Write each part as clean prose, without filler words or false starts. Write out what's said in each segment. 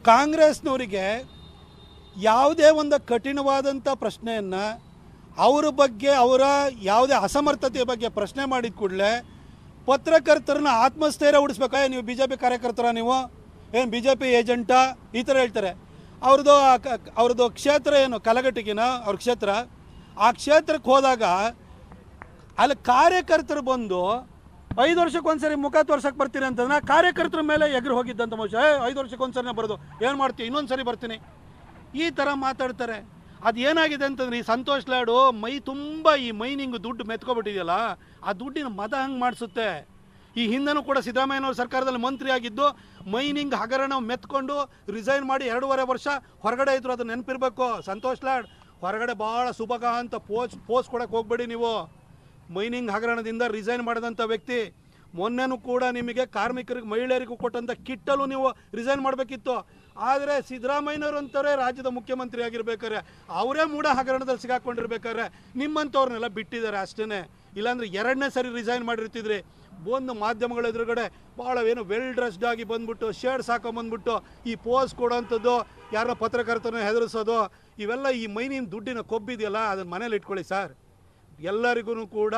ಕಾಂಗ್ರೆಸ್ನವರಿಗೆ ಯಾವುದೇ ಒಂದು ಕಠಿಣವಾದಂಥ ಪ್ರಶ್ನೆಯನ್ನು ಅವರ ಬಗ್ಗೆ ಅವರ ಯಾವುದೇ ಅಸಮರ್ಥತೆಯ ಬಗ್ಗೆ ಪ್ರಶ್ನೆ ಮಾಡಿದ ಕೂಡಲೇ ಪತ್ರಕರ್ತರನ್ನ ಆತ್ಮಸ್ಥೈರ್ಯ ಉಡಿಸ್ಬೇಕಾ, ನೀವು ಬಿ ಜೆ ಪಿ ಕಾರ್ಯಕರ್ತರ, ನೀವು ಏನು ಬಿ ಜೆ ಪಿ ಏಜೆಂಟಾ, ಈ ಥರ ಹೇಳ್ತಾರೆ. ಅವ್ರದ್ದು ಕ್ಷೇತ್ರ ಏನು ಕಲಘಟಗಿನ ಅವ್ರ ಕ್ಷೇತ್ರ. ಆ ಕ್ಷೇತ್ರಕ್ಕೆ ಹೋದಾಗ ಅಲ್ಲಿ ಕಾರ್ಯಕರ್ತರು ಬಂದು 5 ವರ್ಷಕ್ಕೊಂದ್ಸರಿ ಮುಖ ತೋರ್ಸಕ್ಕೆ ಬರ್ತೀನಿ ಅಂತಂದ್ರೆ ಕಾರ್ಯಕರ್ತರ ಮೇಲೆ ಎಗರು ಹೋಗಿದ್ದಂಥ ಮನುಷ್ಯ 5 ವರ್ಷಕ್ಕೊಂದ್ಸರಿನೇ ಬರೋದು, ಏನು ಮಾಡ್ತೀವಿ, ಇನ್ನೊಂದು ಸರಿ ಬರ್ತೀನಿ, ಈ ಥರ ಮಾತಾಡ್ತಾರೆ. ಅದು ಏನಾಗಿದೆ ಅಂತಂದ್ರೆ ಈ ಸಂತೋಷ್ ಲಾಡು ಮೈ ತುಂಬ ಈ ಮೈನಿಂಗ್ ದುಡ್ಡು ಮೆತ್ಕೊಬಿಟ್ಟಿದೆಯಲ್ಲ, ಆ ದುಡ್ಡಿನ ಮದ ಹಂಗೆ ಮಾಡಿಸುತ್ತೆ. ಈ ಹಿಂದನೂ ಕೂಡ ಸಿದ್ದರಾಮಯ್ಯನವ್ರ ಸರ್ಕಾರದಲ್ಲಿ ಮಂತ್ರಿ ಆಗಿದ್ದು ಮೈನಿಂಗ್ ಹಗರಣ ಮೆತ್ಕೊಂಡು ರಿಸೈನ್ ಮಾಡಿ 2.5 ವರ್ಷ ಹೊರಗಡೆ ಇದ್ರು. ಅದು ನೆನಪಿರ್ಬೇಕು. ಸಂತೋಷ್ ಲಾಡ್ ಹೊರಗಡೆ ಭಾಳ ಸುಭಗ ಅಂತ ಪೋಸ್ಟ್ ಕೊಡೋಕ್ಕೆ ಹೋಗ್ಬೇಡಿ ನೀವು. ಮೈನಿಂಗ್ ಹಗರಣದಿಂದ ರಿಸೈನ್ ಮಾಡಿದಂಥ ವ್ಯಕ್ತಿ. ಮೊನ್ನೆನೂ ಕೂಡ ನಿಮಗೆ ಕಾರ್ಮಿಕರಿಗೆ ಮಹಿಳೆಯರಿಗೂ ಕೊಟ್ಟಂಥ ಕಿಟ್ಟಲು ನೀವು ರಿಸೈನ್ ಮಾಡಬೇಕಿತ್ತು. ಆದರೆ ಸಿದ್ದರಾಮಯ್ಯನವರು ಅಂತಾರೆ ರಾಜ್ಯದ ಮುಖ್ಯಮಂತ್ರಿ ಆಗಿರ್ಬೇಕಾರೆ ಅವರೇ ಮೂಢ ಹಗರಣದಲ್ಲಿ ಸಿಗಾಕೊಂಡಿರ್ಬೇಕಾದ್ರೆ ನಿಮ್ಮಂಥವ್ರನ್ನೆಲ್ಲ ಬಿಟ್ಟಿದ್ದಾರೆ ಅಷ್ಟೇ. ಇಲ್ಲಾಂದರೆ 2ನೇ ಸರಿ ರಿಸೈನ್ ಮಾಡಿರ್ತಿದ್ರಿ. ಬಂದು ಮಾಧ್ಯಮಗಳ ಎದುರುಗಡೆ ಭಾಳ ವೆಲ್ ಡ್ರೆಸ್ಡ್ ಆಗಿ ಬಂದ್ಬಿಟ್ಟು ಶರ್ಟ್ಸ್ ಹಾಕೊಂಬಂದ್ಬಿಟ್ಟು ಈ ಪೋಸ್ ಕೊಡೋವಂಥದ್ದು, ಯಾರನ್ನ ಪತ್ರಕರ್ತನ ಹೆದರಿಸೋದು, ಇವೆಲ್ಲ ಈ ಮೈನಿನ ದುಡ್ಡಿನ ಕೊಬ್ಬಿದೆಯಲ್ಲ, ಅದನ್ನು ಮನೇಲಿ ಇಟ್ಕೊಳ್ಳಿ ಸರ್. ಎಲ್ಲರಿಗೂ ಕೂಡ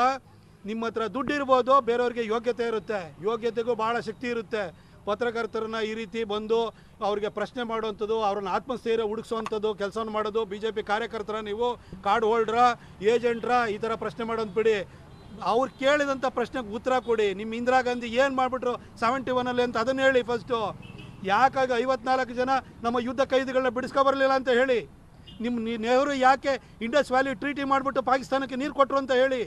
ನಿಮ್ಮ ಹತ್ರ ದುಡ್ಡು ಇರ್ಬೋದು, ಬೇರೆಯವ್ರಿಗೆ ಯೋಗ್ಯತೆ ಇರುತ್ತೆ, ಯೋಗ್ಯತೆಗೂ ಭಾಳ ಶಕ್ತಿ ಇರುತ್ತೆ. ಪತ್ರಕರ್ತರನ್ನ ಈ ರೀತಿ ಬಂದು ಅವ್ರಿಗೆ ಪ್ರಶ್ನೆ ಮಾಡುವಂಥದ್ದು, ಅವ್ರನ್ನ ಆತ್ಮಸ್ಥೈರ್ಯ ಹುಡುಕ್ಸೋವಂಥದ್ದು ಕೆಲಸವನ್ನು ಮಾಡೋದು. ಬಿ ಜೆ ಪಿ ಕಾರ್ಯಕರ್ತರ, ನೀವು ಕಾರ್ಡ್ ಹೋಲ್ಡ್ರ, ಏಜೆಂಟ್ರ, ಈ ಥರ ಪ್ರಶ್ನೆ ಮಾಡೋದು ಬಿಡಿ. ಅವ್ರು ಕೇಳಿದಂಥ ಪ್ರಶ್ನೆಗೆ ಉತ್ತರ ಕೊಡಿ. ನಿಮ್ಮ ಇಂದಿರಾ ಗಾಂಧಿ ಏನು ಮಾಡಿಬಿಟ್ರು 71 ಅಂತ ಅದನ್ನು ಹೇಳಿ ಫಸ್ಟು. ಯಾಕಾಗ 54 ಜನ ನಮ್ಮ ಯುದ್ಧ ಕೈದಿಗಳನ್ನ ಬಿಡಿಸ್ಕೊಬರಲಿಲ್ಲ ಅಂತ ಹೇಳಿ. ನಿಮ್ಮ ನೆಹರು ಯಾಕೆ ಇಂಡಸ್ ವ್ಯಾಲಿ ಟ್ರೀಟಿ ಮಾಡಿಬಿಟ್ಟು ಪಾಕಿಸ್ತಾನಕ್ಕೆ ನೀರು ಕೊಟ್ಟರು ಅಂತ ಹೇಳಿ.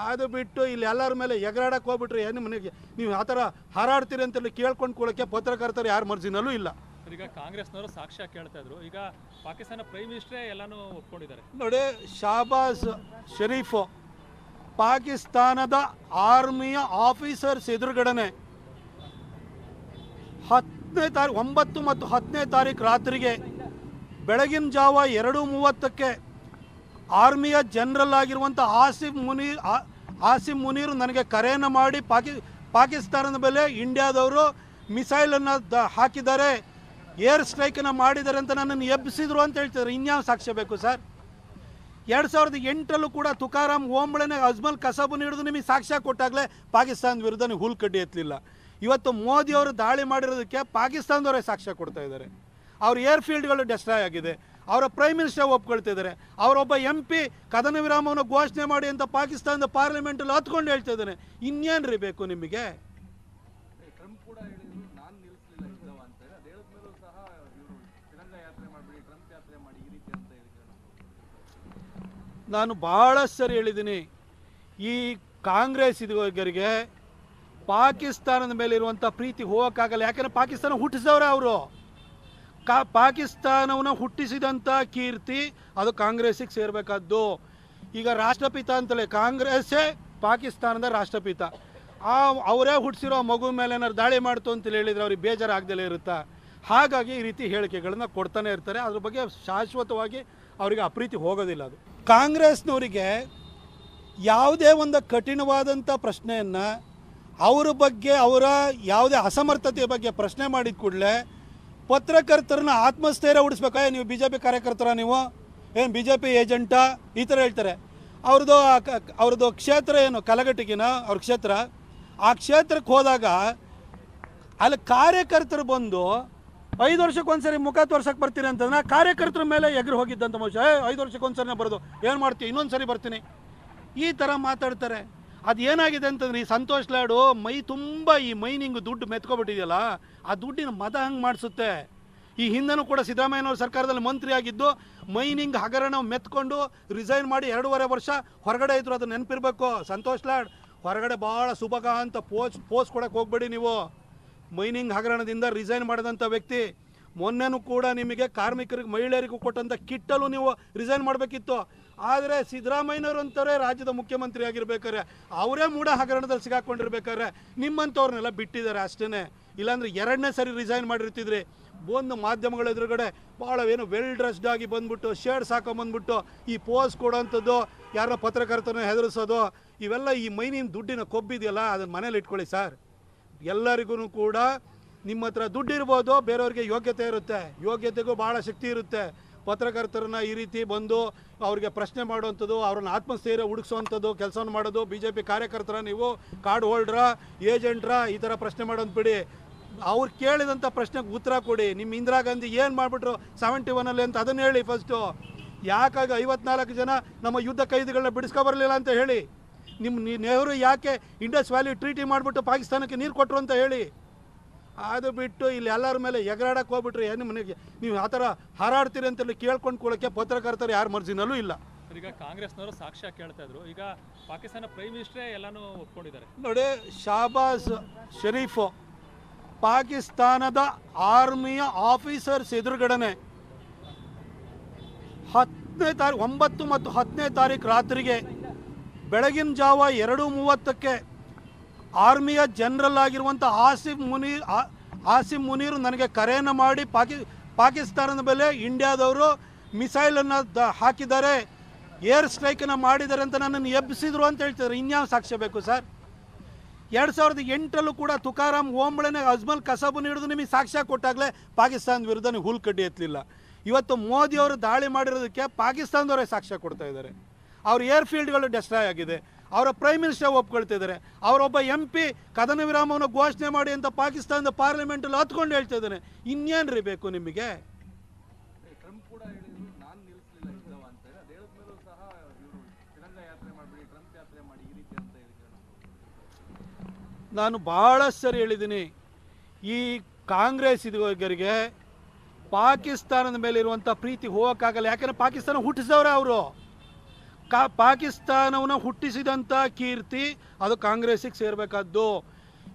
ಅದು ಬಿಟ್ಟು ಇಲ್ಲಿ ಎಲ್ಲರ ಮೇಲೆ ಎಗರಾಡಕ್ಕೆ ಹೋಗ್ಬಿಟ್ರೆ ಏನು ಮನೆಗೆ ನೀವು ಆ ಥರ ಹಾರಾಡ್ತೀರಿ ಅಂತೇಳಿ ಕೇಳ್ಕೊಂಡು ಕೊಡೋಕ್ಕೆ ಪತ್ರಕರ್ತರು ಯಾರ ಮರ್ಜಿನಲ್ಲೂ ಇಲ್ಲ. ಈಗ ಕಾಂಗ್ರೆಸ್ನವರು ಸಾಕ್ಷ್ಯ ಕೇಳ್ತಾ ಇದ್ರು, ಈಗ ಪಾಕಿಸ್ತಾನ ಪ್ರೈಮ್ ಮಿನಿಸ್ಟ್ರೇ ಎಲ್ಲನೂ ಒಪ್ಕೊಂಡಿದ್ದಾರೆ ನೋಡಿ. ಶಹಬಾಜ್ ಶರೀಫು ಪಾಕಿಸ್ತಾನದ ಆರ್ಮಿಯ ಆಫೀಸರ್ಸ್ ಎದುರುಗಡೆನೆ 9 ಮತ್ತು 10ನೇ ತಾರೀಕು ರಾತ್ರಿಗೆ ಬೆಳಗಿನ ಜಾವ 2:30ಕ್ಕೆ ಆರ್ಮಿಯ ಜನರಲ್ ಆಗಿರುವಂಥ ಆಸಿಮ್ ಮುನೀರ್ ನನಗೆ ಕರೆಯನ್ನು ಮಾಡಿ ಪಾಕಿಸ್ತಾನದ ಮೇಲೆ ಇಂಡಿಯಾದವರು ಮಿಸೈಲನ್ನು ಹಾಕಿದ್ದಾರೆ, ಏರ್ ಸ್ಟ್ರೈಕನ್ನು ಮಾಡಿದ್ದಾರೆ ಅಂತ ನನ್ನನ್ನು ಎಬ್ಬಿಸಿದ್ರು ಅಂತ ಹೇಳ್ತಿದ್ದಾರೆ. ಇನ್ಯಾವ ಸಾಕ್ಷ್ಯ ಬೇಕು ಸರ್? 2008 ಕೂಡ ತುಕಾರಾಮ್ ಓಂಬಳೆನೆ ಅಜ್ಮಲ್ ಕಸಬನ್ನು ಹಿಡಿದು ನಿಮಗೆ ಸಾಕ್ಷ್ಯ ಕೊಟ್ಟಾಗಲೇ ಪಾಕಿಸ್ತಾನದ ವಿರುದ್ಧ ನೀವು ಹುಲ್ಕಡ್ಡಿ ಎತ್ತಲಿಲ್ಲ. ಇವತ್ತು ಮೋದಿಯವರು ದಾಳಿ ಮಾಡಿರೋದಕ್ಕೆ ಪಾಕಿಸ್ತಾನದವರೇ ಸಾಕ್ಷ್ಯ ಕೊಡ್ತಾ ಇದ್ದಾರೆ. ಅವ್ರ ಏರ್ಫೀಲ್ಡ್ಗಳು ಡೆಸ್ಟ್ರಾಯ್ ಆಗಿದೆ, ಅವರ ಪ್ರೈಮ್ ಮಿನಿಸ್ಟರ್ ಒಪ್ಕೊಳ್ತಿದ್ದಾರೆ. ಅವರೊಬ್ಬ MP ಕದನ ವಿರಾಮವನ್ನು ಘೋಷಣೆ ಮಾಡಿ ಅಂತ ಪಾಕಿಸ್ತಾನದ ಪಾರ್ಲಿಮೆಂಟಲ್ಲಿ ಹತ್ಕೊಂಡು ಹೇಳ್ತಾ ಇದ್ದಾನೆ. ಇನ್ನೇನ್ರಿ ಬೇಕು ನಿಮಗೆ? ನಾನು ಭಾಳ ಸರಿ ಹೇಳಿದ್ದೀನಿ, ಈ ಕಾಂಗ್ರೆಸ್ ಇದುವರೆಗೆ ಪಾಕಿಸ್ತಾನದ ಮೇಲೆ ಇರುವಂಥ ಪ್ರೀತಿ ಹೋಗೋಕ್ಕಾಗಲ್ಲ. ಯಾಕೆಂದರೆ ಪಾಕಿಸ್ತಾನ ಹುಟ್ಟಿಸಿದವ್ರೆ ಅವರು. ಪಾಕಿಸ್ತಾನವನ್ನು ಹುಟ್ಟಿಸಿದಂಥ ಕೀರ್ತಿ ಅದು ಕಾಂಗ್ರೆಸ್ಸಿಗೆ ಸೇರಬೇಕಾದ್ದು. ಈಗ ರಾಷ್ಟ್ರಪಿತ ಅಂತಲೇ ಕಾಂಗ್ರೆಸ್ಸೇ ಪಾಕಿಸ್ತಾನದ ರಾಷ್ಟ್ರಪಿತ. ಅವರೇ ಹುಟ್ಟಿಸಿರೋ ಮಗು ಮೇಲೆ ಏನಾದ್ರು ದಾಳಿ ಮಾಡ್ತು ಅಂತೇಳಿ ಹೇಳಿದರೆ ಅವ್ರಿಗೆ ಬೇಜಾರಾಗ್ದಲೇ ಇರುತ್ತಾ? ಹಾಗಾಗಿ ಈ ರೀತಿ ಹೇಳಿಕೆಗಳನ್ನು ಕೊಡ್ತಾನೆ ಇರ್ತಾರೆ. ಅದ್ರ ಬಗ್ಗೆ ಶಾಶ್ವತವಾಗಿ ಅವರಿಗೆ ಅಪ್ರೀತಿ ಹೋಗೋದಿಲ್ಲ. ಅದು ಕಾಂಗ್ರೆಸ್ನವರಿಗೆ ಯಾವುದೇ ಒಂದು ಕಠಿಣವಾದಂಥ ಪ್ರಶ್ನೆಯನ್ನು ಅವರ ಬಗ್ಗೆ ಅವರ ಯಾವುದೇ ಅಸಮರ್ಥತೆಯ ಬಗ್ಗೆ ಪ್ರಶ್ನೆ ಮಾಡಿದ ಕೂಡಲೇ ಪತ್ರಕರ್ತರನ್ನ ಆತ್ಮಸ್ಥೈರ್ಯ ಉಡಿಸ್ಬೇಕಾ, ನೀವು ಬಿ ಜೆ ಪಿ ಕಾರ್ಯಕರ್ತರ, ನೀವು ಏನು ಬಿ ಜೆ ಪಿ ಏಜೆಂಟಾ, ಈ ಥರ ಹೇಳ್ತಾರೆ. ಅವ್ರದ್ದು ಕ್ಷೇತ್ರ ಏನು ಕಲಘಟಗಿನ ಅವ್ರ ಕ್ಷೇತ್ರ. ಆ ಕ್ಷೇತ್ರಕ್ಕೆ ಹೋದಾಗ ಅಲ್ಲಿ ಕಾರ್ಯಕರ್ತರು ಬಂದು 5 ವರ್ಷಕ್ಕೊಂದ್ಸರಿ ಮುಖ ತೋರ್ಸಕ್ಕೆ ಬರ್ತೀನಿ ಅಂತಂದ್ರೆ ಕಾರ್ಯಕರ್ತರ ಮೇಲೆ ಎಗರು ಹೋಗಿದ್ದಂಥ ಮನುಷ್ಯ 5 ವರ್ಷಕ್ಕೊಂದ್ಸರಿನೇ ಬರೋದು, ಏನು ಮಾಡ್ತೀವಿ, ಇನ್ನೊಂದು ಸರಿ ಬರ್ತೀನಿ, ಈ ಥರ ಮಾತಾಡ್ತಾರೆ. ಅದು ಏನಾಗಿದೆ ಅಂತಂದ್ರೆ ಈ ಸಂತೋಷ್ ಲಾಡು ಮೈ ತುಂಬ ಈ ಮೈನಿಂಗ್ ದುಡ್ಡು ಮೆತ್ಕೊಬಿಟ್ಟಿದೆಯಲ್ಲ, ಆ ದುಡ್ಡಿನ ಮದ ಹಂಗೆ ಮಾಡಿಸುತ್ತೆ. ಈ ಹಿಂದನೂ ಕೂಡ ಸಿದ್ದರಾಮಯ್ಯನವ್ರ ಸರ್ಕಾರದಲ್ಲಿ ಮಂತ್ರಿ ಆಗಿದ್ದು ಮೈನಿಂಗ್ ಹಗರಣ ಮೆತ್ಕೊಂಡು ರಿಸೈನ್ ಮಾಡಿ 2.5 ವರ್ಷ ಹೊರಗಡೆ ಇದ್ರು. ಅದು ನೆನಪಿರ್ಬೇಕು. ಸಂತೋಷ್ ಲಾಡ್ ಹೊರಗಡೆ ಭಾಳ ಸುಭಗ ಅಂತ ಪೋಸ್ಟ್ ಕೊಡೋಕ್ಕೆ ಹೋಗ್ಬೇಡಿ ನೀವು. ಮೈನಿಂಗ್ ಹಗರಣದಿಂದ ರಿಸೈನ್ ಮಾಡಿದಂಥ ವ್ಯಕ್ತಿ. ಮೊನ್ನೆನೂ ಕೂಡ ನಿಮಗೆ ಕಾರ್ಮಿಕರಿಗೆ ಮಹಿಳೆಯರಿಗೂ ಕೊಟ್ಟಂಥ ಕಿಟ್ಟಲು ನೀವು ರಿಸೈನ್ ಮಾಡಬೇಕಿತ್ತು. ಆದರೆ ಸಿದ್ದರಾಮಯ್ಯನವರು ಅಂತಾರೆ ರಾಜ್ಯದ ಮುಖ್ಯಮಂತ್ರಿ ಆಗಿರ್ಬೇಕಾರೆ ಅವರೇ ಮೂಢ ಹಗರಣದಲ್ಲಿ ಸಿಗಾಕೊಂಡಿರ್ಬೇಕಾದ್ರೆ ನಿಮ್ಮಂಥವ್ರನ್ನೆಲ್ಲ ಬಿಟ್ಟಿದ್ದಾರೆ ಅಷ್ಟೇ. ಇಲ್ಲಾಂದರೆ 2ನೇ ಸರಿ ರಿಸೈನ್ ಮಾಡಿರ್ತಿದ್ರಿ. ಬಂದು ಮಾಧ್ಯಮಗಳ ಎದುರುಗಡೆ ಭಾಳ ವೆಲ್ ಡ್ರೆಸ್ಡ್ ಆಗಿ ಬಂದ್ಬಿಟ್ಟು ಶರ್ಟ್ಸ್ ಹಾಕೊಂಬಂದ್ಬಿಟ್ಟು ಈ ಪೋಸ್ ಕೊಡೋವಂಥದ್ದು, ಯಾರನ್ನ ಪತ್ರಕರ್ತನ ಹೆದರಿಸೋದು, ಇವೆಲ್ಲ ಈ ಮೈನಿನ ದುಡ್ಡಿನ ಕೊಬ್ಬಿದೆಯಲ್ಲ, ಅದನ್ನು ಮನೇಲಿ ಇಟ್ಕೊಳ್ಳಿ ಸರ್. ಎಲ್ಲರಿಗೂ ಕೂಡ ನಿಮ್ಮ ಹತ್ರ ದುಡ್ಡು ಇರ್ಬೋದು, ಬೇರೆಯವ್ರಿಗೆ ಯೋಗ್ಯತೆ ಇರುತ್ತೆ, ಯೋಗ್ಯತೆಗೂ ಭಾಳ ಶಕ್ತಿ ಇರುತ್ತೆ. ಪತ್ರಕರ್ತರನ್ನ ಈ ರೀತಿ ಬಂದು ಅವ್ರಿಗೆ ಪ್ರಶ್ನೆ ಮಾಡುವಂಥದ್ದು, ಅವ್ರನ್ನ ಆತ್ಮಸ್ಥೈರ್ಯ ಹುಡುಗಿಸುವಂಥದ್ದು ಕೆಲಸವನ್ನು ಮಾಡೋದು. BJP ಕಾರ್ಯಕರ್ತರ ನೀವು ಕಾರ್ಡ್ ಹೋಲ್ಡ್ರಾ, ಏಜೆಂಟ್ರಾ, ಈ ಥರ ಪ್ರಶ್ನೆ ಮಾಡೋದು ಬಿಡಿ. ಅವ್ರು ಕೇಳಿದಂಥ ಪ್ರಶ್ನೆಗೆ ಉತ್ತರ ಕೊಡಿ. ನಿಮ್ಮ ಇಂದಿರಾ ಗಾಂಧಿ ಏನು ಮಾಡಿಬಿಟ್ರು 71 ಅಂತ ಅದನ್ನು ಹೇಳಿ ಫಸ್ಟು. ಯಾಕಾಗ 54 ಜನ ನಮ್ಮ ಯುದ್ಧ ಕೈದಿಗಳನ್ನ ಬಿಡಿಸ್ಕೊಬರಲಿಲ್ಲ ಅಂತ ಹೇಳಿ. ನಿಮ್ಮ ನೆಹರು ಯಾಕೆ ಇಂಡಸ್ ವ್ಯಾಲಿ ಟ್ರೀಟಿ ಮಾಡಿಬಿಟ್ಟು ಪಾಕಿಸ್ತಾನಕ್ಕೆ ನೀರು ಕೊಟ್ಟರು ಅಂತ ಹೇಳಿ. ಅದು ಬಿಟ್ಟು ಇಲ್ಲಿ ಎಲ್ಲರ ಮೇಲೆ ಎಗರಾಡಕ್ಕೆ ಹೋಗ್ಬಿಟ್ರಿ. ಏನು ಮನೆಗೆ ನೀವು ಆ ಥರ ಹಾರಾಡ್ತೀರಿ ಅಂತೇಳಿ ಕೇಳ್ಕೊಂಡು ಕೊಡೋಕ್ಕೆ ಪತ್ರಕರ್ತರು ಯಾರ ಮರ್ಜಿನಲ್ಲೂ ಇಲ್ಲ. ಈಗ ಕಾಂಗ್ರೆಸ್ನವರು ಸಾಕ್ಷ್ಯ ಕೇಳ್ತಾ ಇದ್ರು, ಈಗ ಪಾಕಿಸ್ತಾನ ಪ್ರೈಮ್ ಮಿನಿಸ್ಟ್ರೇ ಎಲ್ಲಾನು ಒಪ್ಕೊಂಡಿದ್ದಾರೆ. ನೋಡಿ, ಶಹಬಾಜ್ ಶರೀಫು ಪಾಕಿಸ್ತಾನದ ಆರ್ಮಿಯ ಆಫೀಸರ್ಸ್ ಎದುರುಗಡೆನೆ 9 ಮತ್ತು 10ನೇ ತಾರೀಕು ರಾತ್ರಿಗೆ ಬೆಳಗಿನ ಜಾವ 2:30ಕ್ಕೆ ಆರ್ಮಿಯ ಜನರಲ್ ಆಗಿರುವಂಥ ಆಸಿಮ್ ಮುನೀರ್ ನನಗೆ ಕರೆಯನ್ನು ಮಾಡಿ ಪಾಕಿಸ್ತಾನದ ಮೇಲೆ ಇಂಡಿಯಾದವರು ಮಿಸೈಲನ್ನು ಹಾಕಿದ್ದಾರೆ, ಏರ್ ಸ್ಟ್ರೈಕನ್ನು ಮಾಡಿದ್ದಾರೆ ಅಂತ ನನ್ನನ್ನು ಎಬ್ಬಿಸಿದ್ರು ಅಂತ ಹೇಳ್ತಿದ್ದಾರೆ. ಇನ್ಯಾವ ಸಾಕ್ಷ್ಯ ಬೇಕು ಸರ್? 2008ರಲ್ಲೂ ಕೂಡ ತುಕಾರಾಮ್ ಓಂಬಳೆನೆ ಅಜ್ಮಲ್ ಕಸಬನ್ನು ಹಿಡಿದು ನಿಮಗೆ ಸಾಕ್ಷ್ಯ ಕೊಟ್ಟಾಗಲೇ ಪಾಕಿಸ್ತಾನದ ವಿರುದ್ಧ ನೀವು ಹುಲ್ಕಡ್ಡಿ ಎತ್ತಲಿಲ್ಲ. ಇವತ್ತು ಮೋದಿಯವರು ದಾಳಿ ಮಾಡಿರೋದಕ್ಕೆ ಪಾಕಿಸ್ತಾನದವರೇ ಸಾಕ್ಷ್ಯ ಕೊಡ್ತಾ ಇದ್ದಾರೆ. ಅವ್ರ ಏರ್ಫೀಲ್ಡ್ಗಳು ಡೆಸ್ಟ್ರಾಯ್ ಆಗಿದೆ, ಅವರ ಪ್ರೈಮ್ ಮಿನಿಸ್ಟರ್ ಒಪ್ಕೊಳ್ತಿದ್ದಾರೆ. ಅವರೊಬ್ಬ MP ಕದನ ವಿರಾಮವನ್ನು ಘೋಷಣೆ ಮಾಡಿ ಅಂತ ಪಾಕಿಸ್ತಾನದ ಪಾರ್ಲಿಮೆಂಟಲ್ಲಿ ಹತ್ಕೊಂಡು ಹೇಳ್ತಾ ಇದ್ದಾನೆ. ಇನ್ನೇನ್ರಿ ಬೇಕು ನಿಮಗೆ? ಟ್ರಂಪ್ ಕೂಡ ಹೇಳಿದ್ರು ನಾನು ನಿಲ್ಲಿಸಲಿಲ್ಲ ಯುದ್ಧವ ಅಂತ ಹೇಳಿ. ಅದು ಹೇಳಿದ್ಮೇಲೂ ಸಹ ಇವರು ತಿರಂಗ ಯಾತ್ರೆ ಮಾಡಬೇಡಿ, ಟ್ರಂಪ್ ಯಾತ್ರೆ ಮಾಡಿ ಈ ರೀತಿ ಅಂತ ಹೇಳಿದ್ರು. ನಾನು ಭಾಳಷ್ಟು ಸರಿ ಹೇಳಿದ್ದೀನಿ, ಈ ಕಾಂಗ್ರೆಸ್ ಇದರಿಗೆ ಪಾಕಿಸ್ತಾನದ ಮೇಲೆ ಇರುವಂಥ ಪ್ರೀತಿ ಹೋಗೋಕ್ಕಾಗಲ್ಲ. ಯಾಕಂದರೆ ಪಾಕಿಸ್ತಾನ ಹುಟ್ಟಿಸಿದವ್ರೆ ಅವರು. ಪಾಕಿಸ್ತಾನವನ್ನು ಹುಟ್ಟಿಸಿದಂಥ ಕೀರ್ತಿ ಅದು ಕಾಂಗ್ರೆಸ್ಸಿಗೆ ಸೇರಬೇಕಾದ್ದು.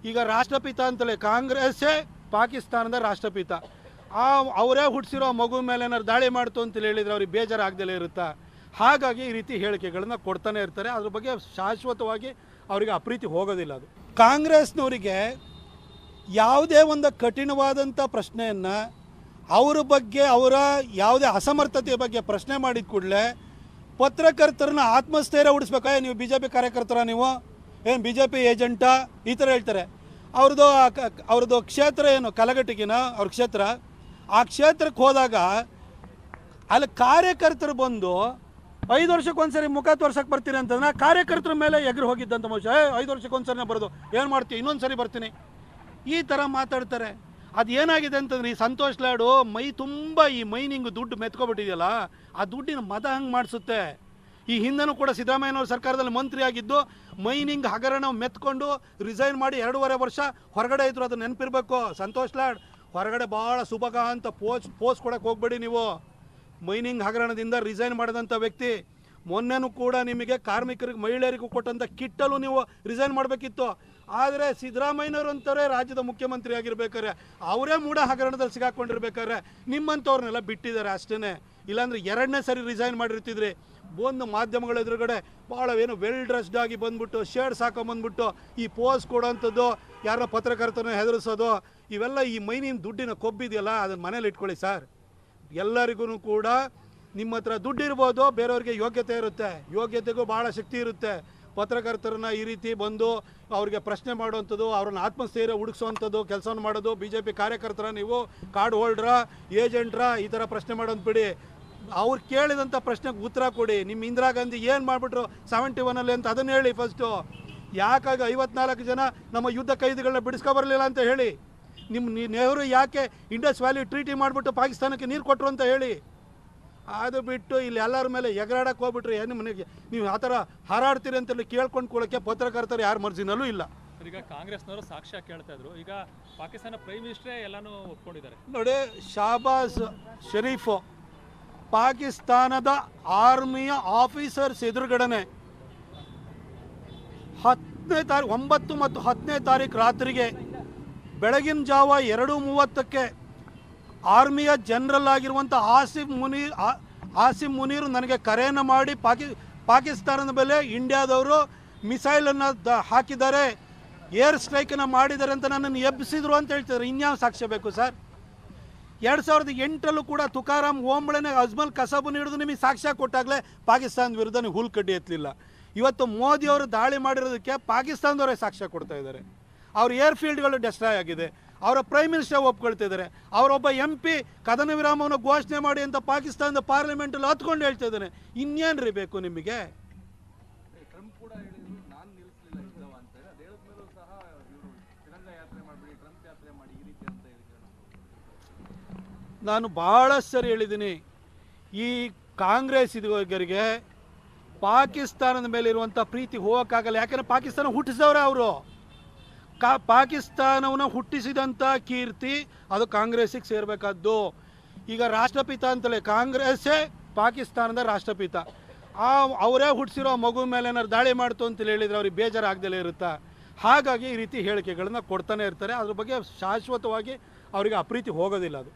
ಈಗ ರಾಷ್ಟ್ರಪಿತ ಅಂತಲೇ ಕಾಂಗ್ರೆಸ್ಸೇ ಪಾಕಿಸ್ತಾನದ ರಾಷ್ಟ್ರಪಿತ. ಅವರೇ ಹುಟ್ಟಿಸಿರೋ ಮಗು ಮೇಲೆ ಏನಾದ್ರು ದಾಳಿ ಮಾಡ್ತು ಅಂತೇಳಿ ಹೇಳಿದರೆ ಅವ್ರಿಗೆ ಬೇಜಾರಾಗ್ದಲೇ ಇರುತ್ತಾ? ಹಾಗಾಗಿ ಈ ರೀತಿ ಹೇಳಿಕೆಗಳನ್ನ ಕೊಡ್ತಾನೆ ಇರ್ತಾರೆ. ಅದ್ರ ಬಗ್ಗೆ ಶಾಶ್ವತವಾಗಿ ಅವರಿಗೆ ಅಪ್ರೀತಿ ಹೋಗೋದಿಲ್ಲ. ಅದು ಕಾಂಗ್ರೆಸ್ನವರಿಗೆ ಯಾವುದೇ ಒಂದು ಕಠಿಣವಾದಂಥ ಪ್ರಶ್ನೆಯನ್ನು ಅವರ ಬಗ್ಗೆ, ಅವರ ಯಾವುದೇ ಅಸಮರ್ಥತೆಯ ಬಗ್ಗೆ ಪ್ರಶ್ನೆ ಮಾಡಿದ ಕೂಡಲೇ ಪತ್ರಕರ್ತರನ್ನ ಆತ್ಮಸ್ಥೈರ್ಯ ಉಡಿಸ್ಬೇಕಾ? ನೀವು BJP ಕಾರ್ಯಕರ್ತರ, ನೀವು ಏನು BJP ಏಜೆಂಟಾ? ಈ ಥರ ಹೇಳ್ತಾರೆ. ಅವ್ರದ್ದು ಕ್ಷೇತ್ರ ಏನು ಕಲಘಟಗಿನ ಅವ್ರ ಕ್ಷೇತ್ರ. ಆ ಕ್ಷೇತ್ರಕ್ಕೆ ಹೋದಾಗ ಅಲ್ಲಿ ಕಾರ್ಯಕರ್ತರು ಬಂದು 5 ವರ್ಷಕ್ಕೊಂದ್ಸರಿ ಮುಖ ತೋರ್ಸಕ್ಕೆ ಬರ್ತೀನಿ ಅಂತಂದ್ರೆ ಕಾರ್ಯಕರ್ತರ ಮೇಲೆ ಎಗರು ಹೋಗಿದ್ದಂಥ ಮನುಷ್ಯ 5 ವರ್ಷಕ್ಕೊಂದ್ಸರಿನೇ ಬರೋದು, ಏನು ಮಾಡ್ತೀವಿ, ಇನ್ನೊಂದು ಸರಿ ಬರ್ತೀನಿ, ಈ ಥರ ಮಾತಾಡ್ತಾರೆ. ಅದು ಏನಾಗಿದೆ ಅಂತಂದ್ರೆ, ಈ ಸಂತೋಷ್ ಲಾಡು ಮೈ ತುಂಬ ಈ ಮೈನಿಂಗ್ ದುಡ್ಡು ಮೆತ್ಕೊಬಿಟ್ಟಿದೆಯಲ್ಲ, ಆ ದುಡ್ಡಿನ ಮದ ಹಂಗೆ ಮಾಡಿಸುತ್ತೆ. ಈ ಹಿಂದೆನೂ ಕೂಡ ಸಿದ್ದರಾಮಯ್ಯನವ್ರ ಸರ್ಕಾರದಲ್ಲಿ ಮಂತ್ರಿ ಆಗಿದ್ದು ಮೈನಿಂಗ್ ಹಗರಣ ಮೆತ್ಕೊಂಡು ರಿಸೈನ್ ಮಾಡಿ 2.5 ವರ್ಷ ಹೊರಗಡೆ ಇದ್ರು. ಅದು ನೆನಪಿರ್ಬೇಕು. ಸಂತೋಷ್ ಲಾಡ್ ಹೊರಗಡೆ ಭಾಳ ಸುಭಗ ಅಂತ ಪೋಸ್ಟ್ ಕೊಡೋಕ್ಕೆ ಹೋಗ್ಬೇಡಿ ನೀವು. ಮೈನಿಂಗ್ ಹಗರಣದಿಂದ ರಿಸೈನ್ ಮಾಡಿದಂಥ ವ್ಯಕ್ತಿ. ಮೊನ್ನೆನೂ ಕೂಡ ನಿಮಗೆ ಕಾರ್ಮಿಕರಿಗೆ, ಮಹಿಳೆಯರಿಗೂ ಕೊಟ್ಟಂಥ ಕಿಟ್ಟಲು ನೀವು ರಿಸೈನ್ ಮಾಡಬೇಕಿತ್ತು. ಆದರೆ ಸಿದ್ದರಾಮಯ್ಯನವರು ಅಂತಾರೆ ರಾಜ್ಯದ ಮುಖ್ಯಮಂತ್ರಿ ಆಗಿರ್ಬೇಕಾದ್ರೆ ಅವರೇ ಮೂಢ ಹಗರಣದಲ್ಲಿ ಸಿಗಾಕೊಂಡಿರ್ಬೇಕಾದ್ರೆ ನಿಮ್ಮಂಥವ್ರನ್ನೆಲ್ಲ ಬಿಟ್ಟಿದ್ದಾರೆ ಅಷ್ಟೇ. ಇಲ್ಲಾಂದರೆ 2ನೇ ಸರಿ ರಿಸೈನ್ ಮಾಡಿರ್ತಿದ್ರಿ. ಬಂದು ಮಾಧ್ಯಮಗಳ ಎದುರುಗಡೆ ಭಾಳ ಏನು ವೆಲ್ ಡ್ರೆಸ್ಡ್ ಆಗಿ ಬಂದ್ಬಿಟ್ಟು ಶರ್ಟ್ಸ್ ಹಾಕೊಂಬಂದ್ಬಿಟ್ಟು ಈ ಪೋಸ್ ಕೊಡೋವಂಥದ್ದು, ಯಾರೋ ಪತ್ರಕರ್ತನ ಹೆದರಿಸೋದು, ಇವೆಲ್ಲ ಈ ಮೈನಿನ ದುಡ್ಡಿನ ಕೊಬ್ಬಿದೆಯಲ್ಲ, ಅದನ್ನು ಮನೇಲಿ ಇಟ್ಕೊಳ್ಳಿ ಸರ್. ಎಲ್ಲರಿಗೂ ಕೂಡ ನಿಮ್ಮ ಹತ್ರ ದುಡ್ಡು ಇರ್ಬೋದು, ಬೇರೆಯವ್ರಿಗೆ ಯೋಗ್ಯತೆ ಇರುತ್ತೆ, ಯೋಗ್ಯತೆಗೂ ಭಾಳ ಶಕ್ತಿ ಇರುತ್ತೆ. ಪತ್ರಕರ್ತರನ್ನ ಈ ರೀತಿ ಬಂದು ಅವ್ರಿಗೆ ಪ್ರಶ್ನೆ ಮಾಡುವಂಥದ್ದು, ಅವ್ರನ್ನ ಆತ್ಮಸ್ಥೈರ್ಯ ಹುಡುಗಿಸುವಂಥದ್ದು ಕೆಲಸವನ್ನು ಮಾಡೋದು. BJP ಕಾರ್ಯಕರ್ತರ ನೀವು ಕಾರ್ಡ್ ಹೋಲ್ಡ್ರಾ, ಏಜೆಂಟ್ರಾ, ಈ ಥರ ಪ್ರಶ್ನೆ ಮಾಡೋದು ಬಿಡಿ. ಅವ್ರು ಕೇಳಿದಂಥ ಪ್ರಶ್ನೆಗೆ ಉತ್ತರ ಕೊಡಿ. ನಿಮ್ಮ ಇಂದಿರಾ ಗಾಂಧಿ ಏನು ಮಾಡಿಬಿಟ್ರು 71 ಅಂತ ಅದನ್ನು ಹೇಳಿ ಫಸ್ಟು. ಯಾಕಾಗ 54 ಜನ ನಮ್ಮ ಯುದ್ಧ ಕೈದಿಗಳನ್ನ ಬಿಡಿಸ್ಕೊಬರಲಿಲ್ಲ ಅಂತ ಹೇಳಿ. ನಿಮ್ಮ ನೆಹರು ಯಾಕೆ ಇಂಡಸ್ ವ್ಯಾಲಿ ಟ್ರೀಟಿ ಮಾಡಿಬಿಟ್ಟು ಪಾಕಿಸ್ತಾನಕ್ಕೆ ನೀರು ಕೊಟ್ಟರು ಅಂತ ಹೇಳಿ. ಅದು ಬಿಟ್ಟು ಇಲ್ಲಿ ಎಲ್ಲರ ಮೇಲೆ ಎಗರಾಡಕ್ಕೆ ಹೋಗ್ಬಿಟ್ರಿ. ಏನು ಮನೆಗೆ ನೀವು ಆ ಥರ ಹಾರಾಡ್ತೀರಿ ಅಂತೇಳಿ ಕೇಳ್ಕೊಂಡು ಕೊಡೋಕ್ಕೆ ಪತ್ರಕರ್ತರು ಯಾರ ಮರ್ಜಿನಲ್ಲೂ ಇಲ್ಲ. ಈಗ ಕಾಂಗ್ರೆಸ್ನವರು ಸಾಕ್ಷ್ಯ ಕೇಳ್ತಾ ಇದ್ರು, ಈಗ ಪಾಕಿಸ್ತಾನ ಪ್ರೈಮ್ ಮಿನಿಸ್ಟ್ರೇ ಎಲ್ಲಾನು ಒಪ್ಕೊಂಡಿದ್ದಾರೆ. ನೋಡಿ, ಶಹಬಾಜ್ ಶರೀಫು ಪಾಕಿಸ್ತಾನದ ಆರ್ಮಿಯ ಆಫೀಸರ್ಸ್ ಎದುರುಗಡೆನೆ 9 ಮತ್ತು 10ನೇ ತಾರೀಕು ರಾತ್ರಿಗೆ ಬೆಳಗಿನ ಜಾವ 2:30ಕ್ಕೆ ಆರ್ಮಿಯ ಜನರಲ್ ಆಗಿರುವಂಥ ಆಸಿಮ್ ಮುನೀರ್ ನನಗೆ ಕರೆಯನ್ನು ಮಾಡಿ ಪಾಕಿಸ್ತಾನದ ಮೇಲೆ ಇಂಡಿಯಾದವರು ಮಿಸೈಲನ್ನು ಹಾಕಿದ್ದಾರೆ, ಏರ್ ಸ್ಟ್ರೈಕನ್ನು ಮಾಡಿದ್ದಾರೆ ಅಂತ ನನ್ನನ್ನು ಎಬ್ಬಿಸಿದ್ರು ಅಂತ ಹೇಳ್ತಿದ್ದಾರೆ. ಇನ್ಯಾವ ಸಾಕ್ಷ್ಯ ಬೇಕು ಸರ್? 2008ರಲ್ಲೂ ಕೂಡ ತುಕಾರಾಮ್ ಓಂಬಳೆನೆ ಅಜ್ಮಲ್ ಕಸಬನ್ನು ಹಿಡಿದು ನಿಮಗೆ ಸಾಕ್ಷ್ಯ ಕೊಟ್ಟಾಗಲೇ ಪಾಕಿಸ್ತಾನದ ವಿರುದ್ಧ ನೀವು ಹುಲ್ಕಡ್ಡಿ ಎತ್ತಲಿಲ್ಲ. ಇವತ್ತು ಮೋದಿಯವರು ದಾಳಿ ಮಾಡಿರೋದಕ್ಕೆ ಪಾಕಿಸ್ತಾನದವರೇ ಸಾಕ್ಷ್ಯ ಕೊಡ್ತಾ ಇದ್ದಾರೆ. ಅವ್ರ ಏರ್ಫೀಲ್ಡ್ಗಳು ಡೆಸ್ಟ್ರಾಯ್ ಆಗಿದೆ, ಅವರ ಪ್ರೈಮ್ ಮಿನಿಸ್ಟರ್ ಒಪ್ಕೊಳ್ತಿದ್ದಾರೆ. ಅವರೊಬ್ಬ MP ಕದನ ವಿರಾಮವನ್ನು ಘೋಷಣೆ ಮಾಡಿ ಅಂತ ಪಾಕಿಸ್ತಾನದ ಪಾರ್ಲಿಮೆಂಟಲ್ಲಿ ಹತ್ಕೊಂಡು ಹೇಳ್ತಾ ಇದ್ದಾನೆ. ಇನ್ನೇನ್ರಿ ಬೇಕು ನಿಮಗೆ? ಟ್ರಂಪ್ ಕೂಡ ಹೇಳಿದ್ರು ನಾನು ನಿಲ್ಲಿಸಲಿಲ್ಲ ಯುದ್ಧವ ಅಂತ ಹೇಳಿ. ಅದು ಹೇಳಿದ್ಮೇಲೂ ಸಹ ಇವರು ತಿರಂಗ ಯಾತ್ರೆ ಮಾಡಬೇಡಿ, ಟ್ರಂಪ್ ಯಾತ್ರೆ ಮಾಡಿ ಈ ರೀತಿ ಅಂತ ಹೇಳಿದ್ರು. ನಾನು ಭಾಳಷ್ಟು ಸರಿ ಹೇಳಿದ್ದೀನಿ, ಈ ಕಾಂಗ್ರೆಸ್ ಇದುವರೆಗೆ ಪಾಕಿಸ್ತಾನದ ಮೇಲೆ ಇರುವಂಥ ಪ್ರೀತಿ ಹೋಗೋಕ್ಕಾಗಲ್ಲ. ಯಾಕೆಂದರೆ ಪಾಕಿಸ್ತಾನ ಹುಟ್ಟಿಸಿದವರೇ ಅವರು. ಪಾಕಿಸ್ತಾನವನ್ನು ಹುಟ್ಟಿಸಿದಂಥ ಕೀರ್ತಿ ಅದು ಕಾಂಗ್ರೆಸ್ಸಿಗೆ ಸೇರಬೇಕಾದ್ದು. ಈಗ ರಾಷ್ಟ್ರಪಿತ ಅಂತಲೇ ಕಾಂಗ್ರೆಸ್ಸೇ ಪಾಕಿಸ್ತಾನದ ರಾಷ್ಟ್ರಪಿತ. ಅವರೇ ಹುಟ್ಟಿಸಿರೋ ಮಗು ಮೇಲೆ ಏನಾದ್ರು ದಾಳಿ ಮಾಡ್ತು ಅಂತೇಳಿ ಹೇಳಿದರೆ ಅವ್ರಿಗೆ ಬೇಜಾರಾಗ್ದಲೇ ಇರುತ್ತಾ? ಹಾಗಾಗಿ ಈ ರೀತಿ ಹೇಳಿಕೆಗಳನ್ನು ಕೊಡ್ತಾನೆ ಇರ್ತಾರೆ. ಅದ್ರ ಬಗ್ಗೆ ಶಾಶ್ವತವಾಗಿ ಅವರಿಗೆ ಅಪ್ರೀತಿ ಹೋಗೋದಿಲ್ಲ ಅದು.